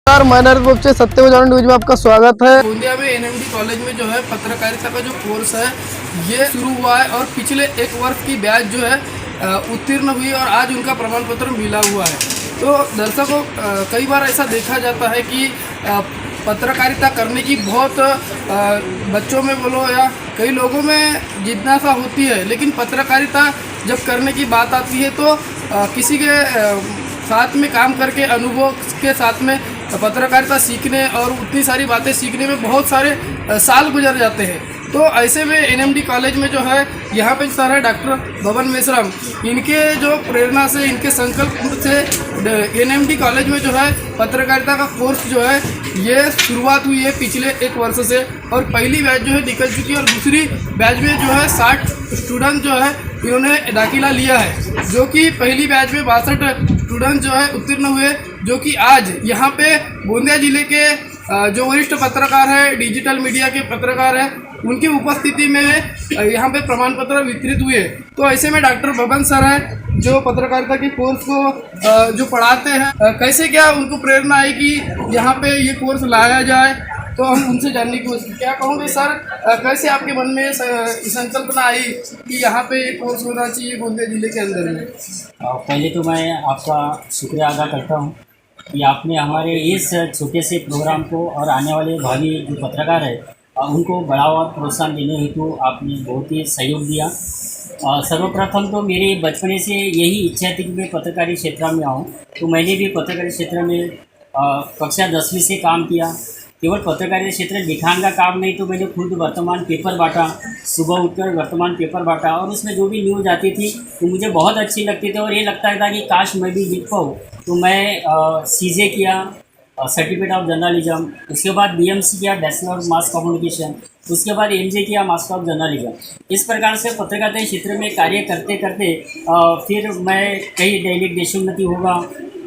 मैं नरेंद्र से सत्य उजाला न्यूज में आपका स्वागत है। गोंदिया में एनएमडी कॉलेज में जो है पत्रकारिता का जो कोर्स है ये शुरू हुआ है और पिछले एक वर्ष की बैच जो है उत्तीर्ण हुई और आज उनका प्रमाण पत्र मिला हुआ है। तो दर्शकों, कई बार ऐसा देखा जाता है कि पत्रकारिता करने की बहुत बच्चों में बोलो या कई लोगों में जिज्ञासा होती है, लेकिन पत्रकारिता जब करने की बात आती है तो किसी के साथ में काम करके अनुभव के साथ में पत्रकारिता सीखने और उतनी सारी बातें सीखने में बहुत सारे साल गुजर जाते हैं। तो ऐसे में एनएमडी कॉलेज में जो है यहाँ पे सर है डॉक्टर बबन मेश्राम, इनके जो प्रेरणा से, इनके संकल्प से एनएमडी कॉलेज में जो है पत्रकारिता का कोर्स जो है ये शुरुआत हुई है पिछले एक वर्ष से और पहली बैच जो है निकल चुकी है और दूसरी बैच में जो है 60 स्टूडेंट जो है इन्होंने दाखिला लिया है, जो कि पहली बैच में 62 स्टूडेंट जो है उत्तीर्ण हुए, जो कि आज यहाँ पे गोंदिया जिले के जो वरिष्ठ पत्रकार है, डिजिटल मीडिया के पत्रकार हैं, उनकी उपस्थिति में यहाँ पे प्रमाण पत्र वितरित हुए। तो ऐसे में डॉक्टर बबन सर है जो पत्रकारिता के कोर्स को जो पढ़ाते हैं, कैसे क्या उनको प्रेरणा आई कि यहाँ पे ये कोर्स लाया जाए, तो हम उनसे जानने की कोशिश। क्या कहोगे सर, कैसे आपके मन में संकल्पना आई कि यहाँ पे ये कोर्स होना चाहिए गोंदिया जिले के अंदर में? पहले तो मैं आपका शुक्रिया अदा करता हूँ कि आपने हमारे इस छोटे से प्रोग्राम को और आने वाले भावी जो पत्रकार है उनको बढ़ावा प्रोत्साहन देने हेतु आपने बहुत ही सहयोग दिया। सर्वप्रथम तो मेरे बचपने से यही इच्छा थी कि मैं पत्रकारी क्षेत्र में आऊँ, तो मैंने भी पत्रकारी क्षेत्र में कक्षा 10वीं से काम किया। केवल पत्रकारिता क्षेत्र लिखान का काम नहीं, तो मैंने खुद वर्तमान पेपर बांटा, सुबह उठकर वर्तमान पेपर बांटा और उसमें जो भी न्यूज़ आती थी तो मुझे बहुत अच्छी लगती थी और ये लगता था कि काश मैं भी लिख पाऊँ। तो मैं सीजे किया, सर्टिफिकेट ऑफ जर्नलिज्म, उसके बाद बीएमसी किया, बैचलर ऑफ मास कम्युनिकेशन, उसके बाद एमजे किया, मास्टर ऑफ जर्नलिज्म। इस प्रकार से पत्रकारिता क्षेत्र में कार्य करते करते फिर मैं कई दैनिक देशोन्नति होगा,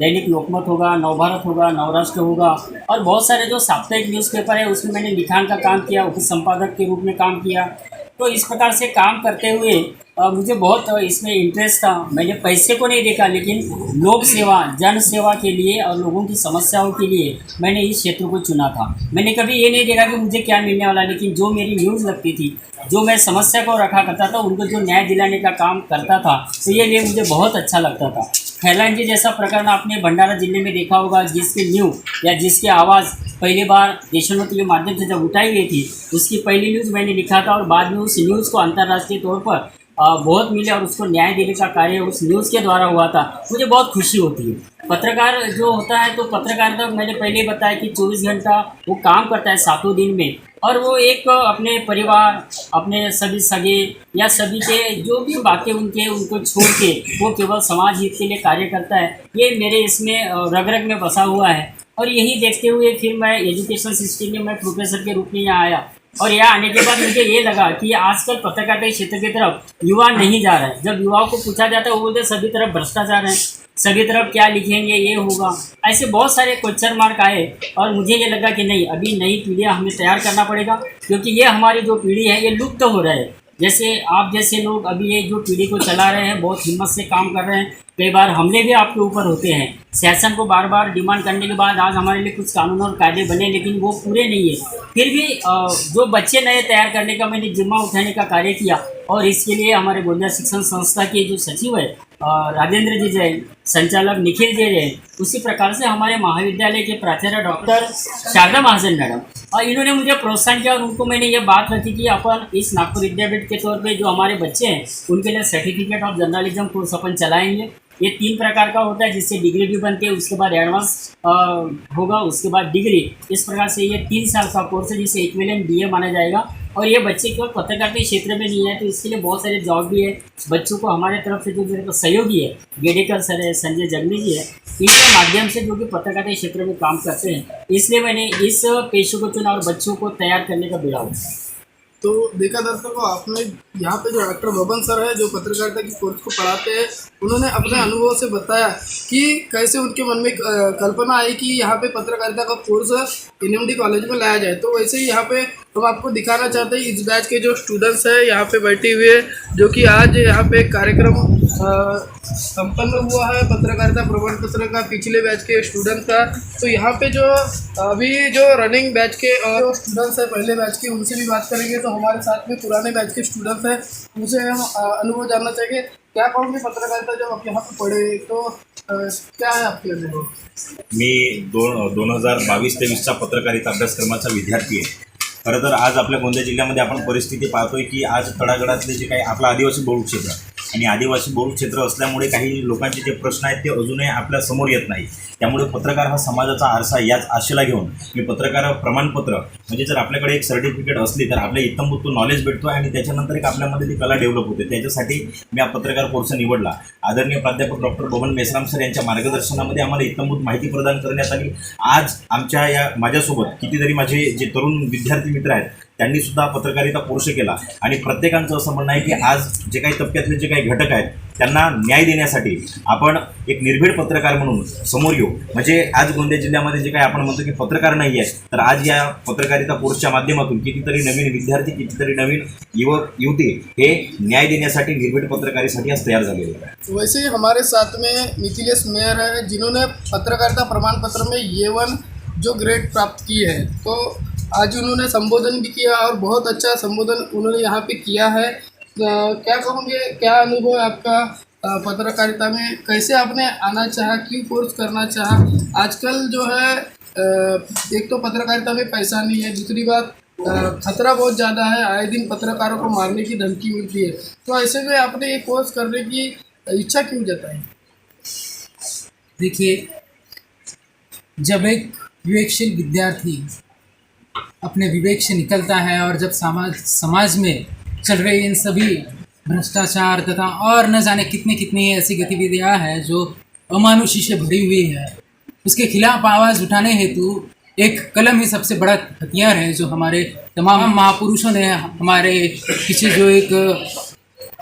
दैनिक लोकमत होगा, नवभारत होगा, नवराष्ट्र होगा और बहुत सारे जो साप्ताहिक न्यूज़पेपर है उसमें मैंने लिखान का काम किया, उप संपादक के रूप में काम किया। तो इस प्रकार से काम करते हुए मुझे बहुत इसमें इंटरेस्ट था। मैंने पैसे को नहीं देखा, लेकिन लोक सेवा, जन सेवा के लिए और लोगों की समस्याओं के लिए मैंने इस क्षेत्र को चुना था। मैंने कभी ये नहीं देखा कि मुझे क्या मिलने वाला, लेकिन जो मेरी न्यूज़ लगती थी, जो मैं समस्या को रखा करता था, उनको जो न्याय दिलाने का काम करता था, तो ये लिए मुझे बहुत अच्छा लगता था। खैलांजी जैसा प्रकरण आपने भंडारा जिले में देखा होगा, जिसकी न्यूज़ या जिसकी आवाज़ पहली बार देशोन्नति के माध्यम से जब उठाई गई थी, उसकी पहली न्यूज़ मैंने लिखा था और बाद में उस न्यूज़ को अंतर्राष्ट्रीय तौर पर बहुत मिले और उसको न्याय देने का कार्य उस न्यूज़ के द्वारा हुआ था। मुझे बहुत खुशी होती है। पत्रकार जो होता है, तो पत्रकारिता मैंने पहले बताया कि 24 घंटा वो काम करता है 7 दिन में, और वो एक अपने परिवार, अपने सभी सगे या सभी के जो भी बातें उनको छोड़ के वो केवल समाज हित के लिए कार्य करता है। ये मेरे इसमें रग रग में बसा हुआ है और यही देखते हुए फिर मैं एजुकेशन सिस्टम में मैं प्रोफेसर के रूप में यहाँ आया और यहाँ आने के बाद मुझे ये लगा कि आजकल पत्रकारिता क्षेत्र की तरफ युवा नहीं जा रहा है। जब युवाओं को पूछा जाता है वो बोलते सभी तरफ भ्रष्टाचार है, सभी तरफ क्या लिखेंगे, ये होगा, ऐसे बहुत सारे क्वेश्चन मार्क आए और मुझे ये लगा कि नहीं, अभी नई पीढ़ियाँ हमें तैयार करना पड़ेगा, क्योंकि ये हमारी जो पीढ़ी है ये लुप्त हो रहे हैं। जैसे आप जैसे लोग अभी ये जो पीढ़ी को चला रहे हैं, बहुत हिम्मत से काम कर रहे हैं। कई बार हमले भी आपके ऊपर होते हैं, शासन को बार बार डिमांड करने के बाद आज हमारे लिए कुछ कानून और कायदे बने, लेकिन वो पूरे नहीं है। फिर भी जो बच्चे नए तैयार करने का मैंने जिम्मा उठाने का कार्य किया और इसके लिए हमारे गोंदिया शिक्षण संस्था के जो सचिव है राजेंद्र जी जैन, संचालक निखिल जी जैन, उसी प्रकार से हमारे महाविद्यालय के प्राचार्य डॉक्टर शारदा महाजन मैडम, और इन्होंने मुझे प्रोत्साहन किया और उनको मैंने ये बात रखी कि अपन इस नागपुर विद्यापीठ के तौर पे जो हमारे बच्चे हैं उनके लिए सर्टिफिकेट ऑफ जर्नलिज्म कोर्स अपन चलाएंगे। ये 3 प्रकार का होता है, जिससे डिग्री भी बनती है, उसके बाद एडवांस होगा, उसके बाद डिग्री। इस प्रकार से ये 3 साल का कोर्स है, जिसे इक्विवेलेंट बीए माना जाएगा। और ये बच्चे केवल पत्रकारिता क्षेत्र में नहीं है, तो इसके लिए बहुत सारे जॉब भी है। बच्चों को हमारे तरफ से जो मेरे को सहयोगी है, गेडेकर सर है, संजय जगनी जी है, इनके माध्यम से जो कि पत्रकारिता क्षेत्र में काम करते हैं, इसलिए मैंने इस पेशे को चुना और बच्चों को तैयार करने का बिड़ा उठाया। तो देखा दर्शकों, आपने यहाँ पे जो डॉक्टर बबन सर है जो पत्रकारिता की कोर्स को पढ़ाते हैं, उन्होंने अपने अनुभव से बताया कि कैसे उनके मन में कल्पना आई कि यहाँ पे पत्रकारिता का कोर्स एनएमडी कॉलेज में लाया जाए। तो वैसे ही यहाँ पे हम आपको दिखाना चाहते हैं इस बैच के जो स्टूडेंट्स हैं यहाँ पे बैठे हुए हैं, जो कि आज यहाँ पे कार्यक्रम संपन्न हुआ है पत्रकारिता प्रमाण पत्र का पिछले बैच के स्टूडेंट का। तो यहाँ पे जो अभी जो रनिंग बैच के और जो स्टूडेंट्स हैं पहले बैच के, उनसे भी बात करेंगे। तो हमारे साथ में पुराने बैच के स्टूडेंट्स हैं, उनसे हम अनुभव जानना चाहेंगे। क्या कहोगे पत्रकारिता जब आप यहाँ पे पढ़े तो क्या है आपके अनुभव? मी 2022-23चा पत्रकारिता अभ्यासक्रमाचा विद्यार्थी आहे। खरं तर आज आपल्या गोंदिया जिल्ह्यामध्ये आपण परिस्थिती पाहतोय की आज तळागाळातले जे काही आपलं आदिवासी बहुल क्षेत्र आणि आदिवासी बहुल क्षेत्र असल्यामुळे काही लोकांचे जे प्रश्न आहेत ते अजूनही आपल्या समोर येत नाही। त्यामुळे पत्रकार हा समाजाचा आरसा याच आशेला घेऊन मी पत्रकार प्रमाणपत्र म्हणजे जर आपल्याकडे एक सर्टिफिकेट असली तर आपल्या इत्तमभूत नॉलेज भेटतो आणि त्याच्यानंतर एक आपल्यामध्ये ती कला डेव्हलप होते। त्याच्यासाठी मी हा पत्रकार कोर्स निवडला। आदरणीय प्राध्यापक डॉक्टर बबन मेश्राम सर यांच्या मार्गदर्शनामध्ये आम्हाला इत्तमभूत माहिती प्रदान करण्यात आली। आज आमच्या या माझ्यासोबत कितीतरी माझे जे तरुण विद्यार्थी मित्र आहेत त्यांनी सुद्धा पत्रकारिता कोर्स केला आणि प्रत्येकांचं असं म्हणणं आहे की आज जे काही तबक्यातले जे काही घटक आहेत त्यांना न्याय देण्यासाठी आपण एक निर्भीड पत्रकार म्हणून समोर येऊ। म्हणजे आज गोंदिया जिल्ह्यामध्ये जे काही आपण म्हणतो की पत्रकार नाही आहे, तर आज या पत्रकारिता कोर्सच्या माध्यमातून कितीतरी नवीन विद्यार्थी, कितीतरी नवीन युवक युवती हे न्याय देण्यासाठी निर्भीड पत्रकारितेसाठी आज तयार झालेले आहेत। वैसे ही हमारे साथ में मिथिलेश मेयर है, जिन्होंने पत्रकारिता प्रमाण पत्र में A1 जो ग्रेड प्राप्त की है। तो आज उन्होंने संबोधन भी किया और बहुत अच्छा संबोधन उन्होंने यहाँ पे किया है। क्या कहोगे, क्या अनुभव है आपका पत्रकारिता में? कैसे आपने आना चाहा, क्यों कोर्स करना चाहा? आजकल जो है एक तो पत्रकारिता में पैसा नहीं है, दूसरी बात खतरा बहुत ज़्यादा है, आए दिन पत्रकारों को मारने की धमकी मिलती है। तो ऐसे में आपने ये कोर्स करने की इच्छा क्यों जताई? देखिए, जब एक विवेकशील विद्यार्थी अपने विवेक से निकलता है और जब समाज में चल रही इन सभी भ्रष्टाचार तथा और न जाने कितनी कितनी ऐसी गतिविधियां हैं जो अमानुषी से भरी हुई है, उसके खिलाफ आवाज़ उठाने हेतु एक कलम ही सबसे बड़ा हथियार है जो हमारे तमाम महापुरुषों ने हमारे पीछे जो एक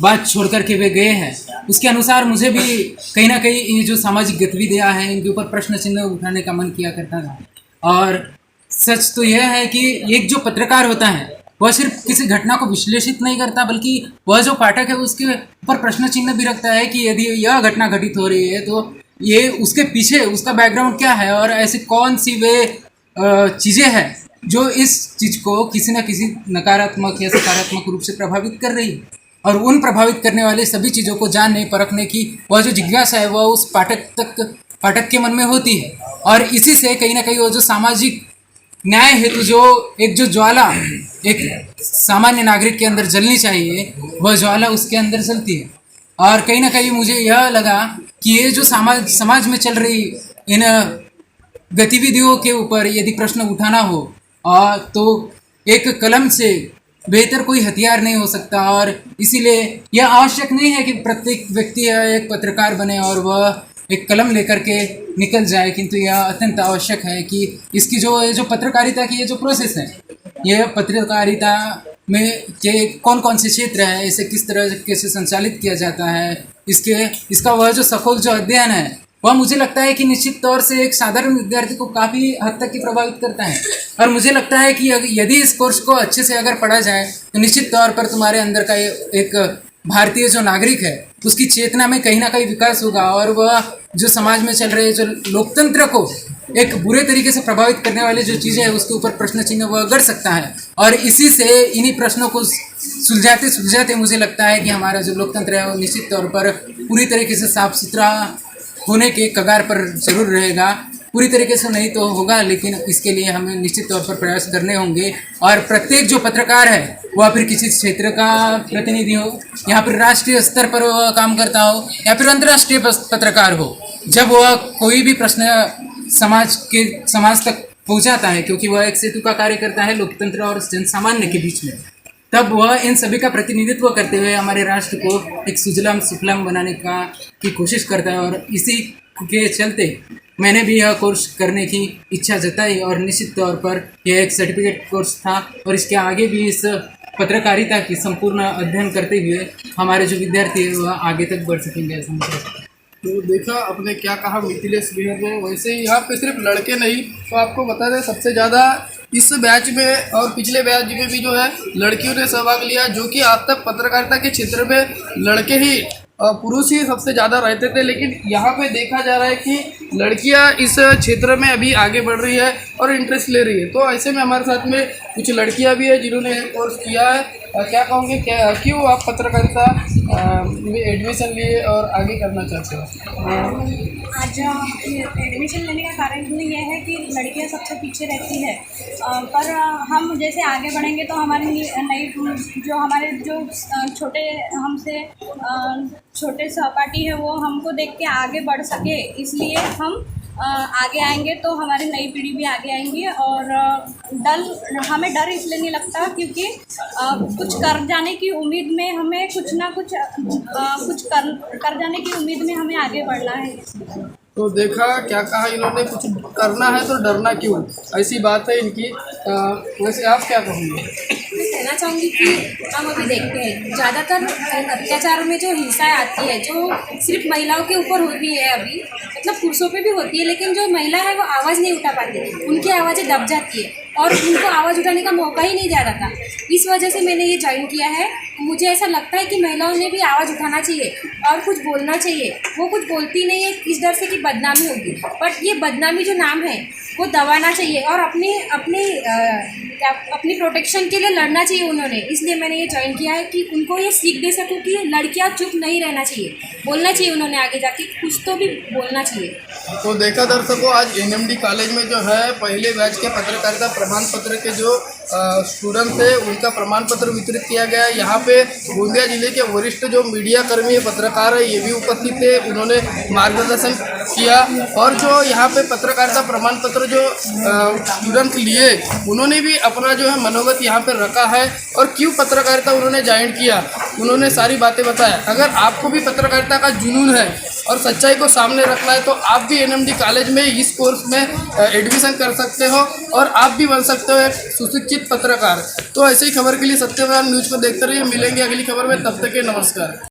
बात छोड़ कर के वे गए हैं, उसके अनुसार मुझे भी कहीं ना कहीं ये जो सामाजिक गतिविधियां हैं इनके ऊपर प्रश्न चिन्ह उठाने का मन किया करता था। और सच तो यह है कि एक जो पत्रकार होता है वह सिर्फ किसी घटना को विश्लेषित नहीं करता, बल्कि वह जो पाठक है उसके ऊपर प्रश्न चिन्ह भी रखता है कि यदि यह घटना घटित हो रही है तो ये उसके पीछे उसका बैकग्राउंड क्या है और ऐसी कौन सी वे चीज़ें हैं जो इस चीज़ को किसी न किसी नकारात्मक या सकारात्मक रूप से प्रभावित कर रही है। और उन प्रभावित करने वाली सभी चीज़ों को जानने परखने की वह जो जिज्ञासा है वह उस पाठक के मन में होती है। और इसी से कहीं ना कहीं वो जो सामाजिक न्याय हेतु जो एक जो ज्वाला एक सामान्य नागरिक के अंदर जलनी चाहिए, वह ज्वाला उसके अंदर जलती है। और कहीं ना कहीं मुझे यह लगा कि ये जो समाज में चल रही इन गतिविधियों के ऊपर यदि प्रश्न उठाना हो तो एक कलम से बेहतर कोई हथियार नहीं हो सकता। और इसीलिए यह आवश्यक नहीं है कि प्रत्येक व्यक्ति एक पत्रकार बने और वह एक कलम लेकर के निकल जाए, किंतु यह अत्यंत आवश्यक है कि इसकी जो पत्रकारिता की ये जो प्रोसेस है, यह पत्रकारिता में के कौन कौन से क्षेत्र है, इसे किस तरह से संचालित किया जाता है, इसका वह जो सखोल जो अध्ययन है वह मुझे लगता है कि निश्चित तौर से एक साधारण विद्यार्थी को काफ़ी हद तक ही प्रभावित करता है। और मुझे लगता है कि यदि इस कोर्स को अच्छे से अगर पढ़ा जाए तो निश्चित तौर पर तुम्हारे अंदर का एक भारतीय जो नागरिक है उसकी चेतना में कहीं ना कहीं विकास होगा और वह जो समाज में चल रहे जो लोकतंत्र को एक बुरे तरीके से प्रभावित करने वाली जो चीज़ें हैं उसके ऊपर प्रश्न चिन्ह वह गढ़ सकता है। और इसी से इन्हीं प्रश्नों को सुलझाते मुझे लगता है कि हमारा जो लोकतंत्र है वो निश्चित तौर पर पूरी तरीके से साफ सुथरा होने के कगार पर जरूर रहेगा। पूरी तरीके से नहीं तो होगा, लेकिन इसके लिए हमें निश्चित तौर पर प्रयास करने होंगे। और प्रत्येक जो पत्रकार है वह फिर किसी क्षेत्र का प्रतिनिधि हो या फिर राष्ट्रीय स्तर पर वह काम करता हो या फिर अंतर्राष्ट्रीय पत्रकार हो, जब वह कोई भी प्रश्न समाज तक पहुंचाता है, क्योंकि वह एक सेतु का कार्य करता है लोकतंत्र और जन सामान्य के बीच में, तब वह इन सभी का प्रतिनिधित्व करते हुए हमारे राष्ट्र को एक सुजलाम सुफलाम बनाने की कोशिश करता है। और इसी के चलते मैंने भी यह कोर्स करने की इच्छा जताई और निश्चित तौर पर यह एक सर्टिफिकेट कोर्स था और इसके आगे भी इस पत्रकारिता की संपूर्ण अध्ययन करते हुए हमारे जो विद्यार्थी हैं वह आगे तक बढ़ सकेंगे ऐसा मुझे लगता है। तो देखा आपने क्या कहा मिथिलेश भैया ने। वैसे ही यहाँ पे सिर्फ लड़के नहीं, तो आपको बता दें सबसे ज़्यादा इस बैच में और पिछले बैच में भी जो है लड़कियों ने सहभाग लिया, जो कि आज तक पत्रकारिता के क्षेत्र में लड़के ही पुरुष ही सबसे ज़्यादा रहते थे, लेकिन यहाँ पे देखा जा रहा है कि लड़कियाँ इस क्षेत्र में अभी आगे बढ़ रही है और इंटरेस्ट ले रही है। तो ऐसे में हमारे साथ में कुछ लड़कियाँ भी है जिन्होंने कोर्स किया है। क्या कहोगे, क्या क्यों आप पत्रकारिता में एडमिशन लिए और आगे करना चाहते हो? आज एडमिशन लेने का कारण ये है कि लड़कियां सबसे पीछे रहती है, पर हम जैसे आगे बढ़ेंगे तो हमारी नई जो छोटे हमसे छोटे सहपाठी है वो हमको देख के आगे बढ़ सके, इसलिए हम आगे आएंगे तो हमारी नई पीढ़ी भी आगे आएंगी। और हमें डर इसलिए नहीं लगता क्योंकि कुछ कर जाने की उम्मीद में हमें कुछ ना कुछ कर जाने की उम्मीद में हमें आगे बढ़ना है। तो देखा क्या कहा इन्होंने, कुछ करना है तो डरना क्यों, ऐसी बात है इनकी। वैसे आप क्या कहोगे? मैं कहना चाहूँगी कि हम अभी देखते हैं ज़्यादातर अत्याचार में जो हिंसाएं आती है जो सिर्फ महिलाओं के ऊपर हो रही है, अभी मतलब पुरुषों पे भी होती है, लेकिन जो महिला है वो आवाज़ नहीं उठा पाती, उनकी आवाज़ें दब जाती है और उनको आवाज़ उठाने का मौका ही नहीं दिया जाता। इस वजह से मैंने ये ज्वाइन किया है। मुझे ऐसा लगता है कि महिलाओं ने भी आवाज़ उठाना चाहिए और कुछ बोलना चाहिए। वो कुछ बोलती नहीं है इस डर से कि बदनामी होगी, बट ये बदनामी जो नाम है वो दबाना चाहिए और अपनी प्रोटेक्शन के लिए लड़ना चाहिए उन्होंने। इसलिए मैंने ये ज्वाइन किया है कि उनको ये सीख दे सकूँ कि लड़कियां चुप नहीं रहना चाहिए, बोलना चाहिए उन्होंने आगे जाके, कुछ तो भी बोलना चाहिए। तो देखा दर्शकों, आज एनएमडी कॉलेज में जो है पहले बैच के पत्रकारिता प्रमाण पत्र के जो स्टूडेंट थे उनका प्रमाण पत्र वितरित किया गया। यहाँ पे गोंदिया जिले के वरिष्ठ जो मीडिया कर्मी पत्रकार है ये भी उपस्थित थे, उन्होंने मार्गदर्शन किया। और जो यहाँ पे पत्रकारिता प्रमाण पत्र जो स्टूडेंट लिए उन्होंने भी अपना जो है मनोगत यहाँ पे रखा है और क्यों पत्रकारिता उन्होंने ज्वाइन किया, उन्होंने सारी बातें बताया। अगर आपको भी पत्रकारिता का जुनून है और सच्चाई को सामने रखना है तो आप भी एनएमडी कॉलेज में इस कोर्स में एडमिशन कर सकते हो और आप भी बन सकते हो एक सुशिक्षित पत्रकार। तो ऐसे ही खबर के लिए सत्यवान न्यूज़ को देखते रहिए। मिलेंगे अगली खबर में, तब तक के नमस्कार।